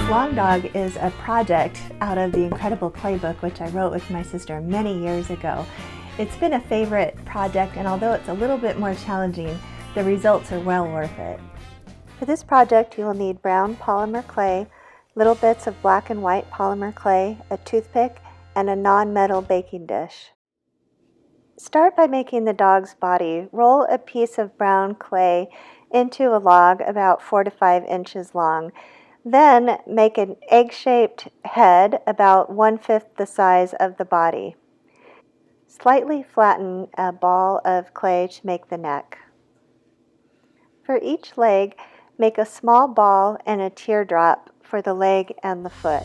Long Dog is a project out of the incredible clay book, which I wrote with my sister many years ago. It's been a favorite project, and although it's a little bit more challenging, the results are well worth it. For this project, you will need brown polymer clay, little bits of black and white polymer clay, a toothpick, and a non-metal baking dish. Start by making the dog's body. Roll a piece of brown clay into a log about 4 to 5 inches long. Then make an egg-shaped head about 1/5 the size of the body. Slightly flatten a ball of clay to make the neck. For each leg, make a small ball and a teardrop for the leg and the foot.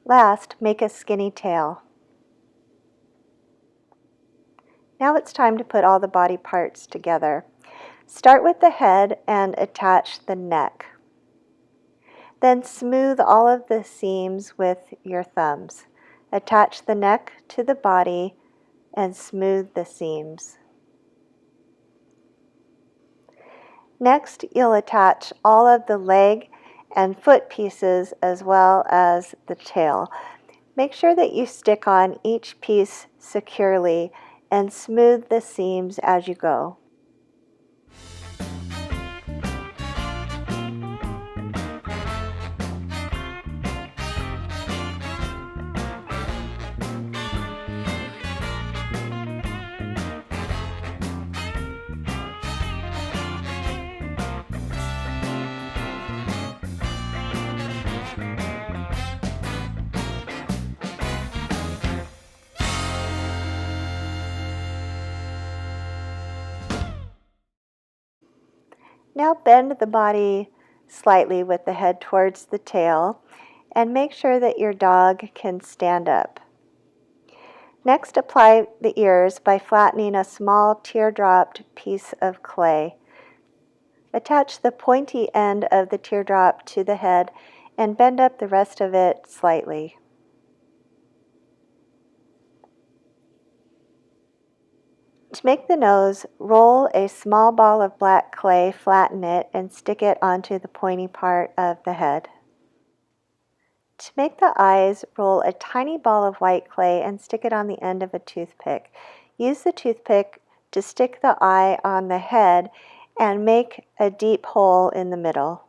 Last, make a skinny tail. Now it's time to put all the body parts together. Start with the head and attach the neck. Then smooth all of the seams with your thumbs. Attach the neck to the body and smooth the seams. Next, you'll attach all of the leg and foot pieces as well as the tail. Make sure that you stick on each piece securely and smooth the seams as you go. Now bend the body slightly with the head towards the tail and make sure that your dog can stand up. Next, apply the ears by flattening a small teardropped piece of clay. Attach the pointy end of the teardrop to the head and bend up the rest of it slightly. To make the nose, roll a small ball of black clay, flatten it, and stick it onto the pointy part of the head. To make the eyes, roll a tiny ball of white clay and stick it on the end of a toothpick. Use the toothpick to stick the eye on the head and make a deep hole in the middle.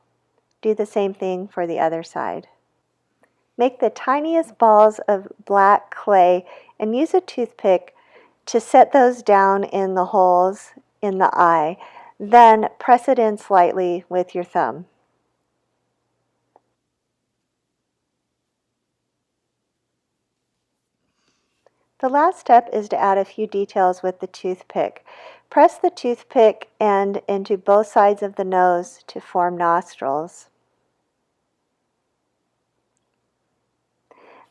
Do the same thing for the other side. Make the tiniest balls of black clay and use a toothpick to set those down in the holes in the eye. Then press it in slightly with your thumb. The last step is to add a few details with the toothpick. Press the toothpick end into both sides of the nose to form nostrils.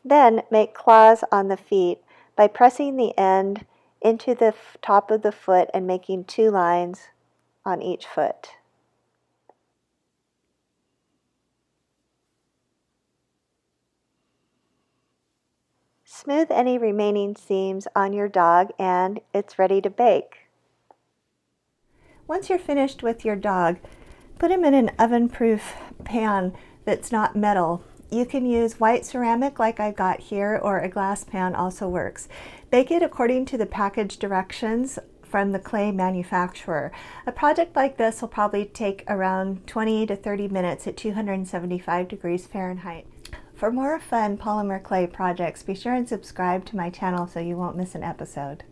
Then make claws on the feet by pressing the end into the top of the foot and making 2 lines on each foot. Smooth any remaining seams on your dog and it's ready to bake. Once you're finished with your dog, put him in an oven-proof pan that's not metal. You can use white ceramic like I've got here, or a glass pan also works. Bake it according to the package directions from the clay manufacturer. A project like this will probably take around 20 to 30 minutes at 275 degrees Fahrenheit. For more fun polymer clay projects, be sure and subscribe to my channel so you won't miss an episode.